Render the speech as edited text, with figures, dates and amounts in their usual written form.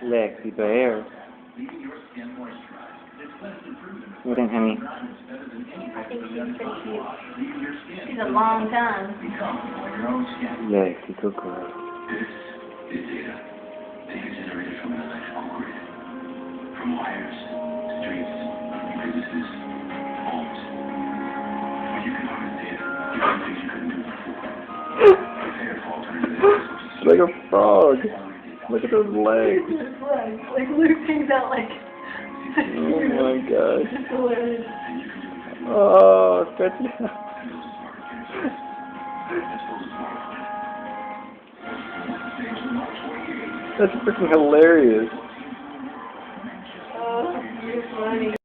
Lexi Bear. What do you think, honey? I think she's pretty cute. She's a long tongue. Lexi, good girl. This is data. Data generated from an electrical grid. From wires, streets, businesses, homes. When you can harness data, you can do things you couldn't do before. Prepare for alternative resources. It's like a frog. Look at those legs. Like Luke hangs out like. Oh my gosh. It's hilarious. Oh, stretch it out. That's freaking hilarious. Oh, you're funny.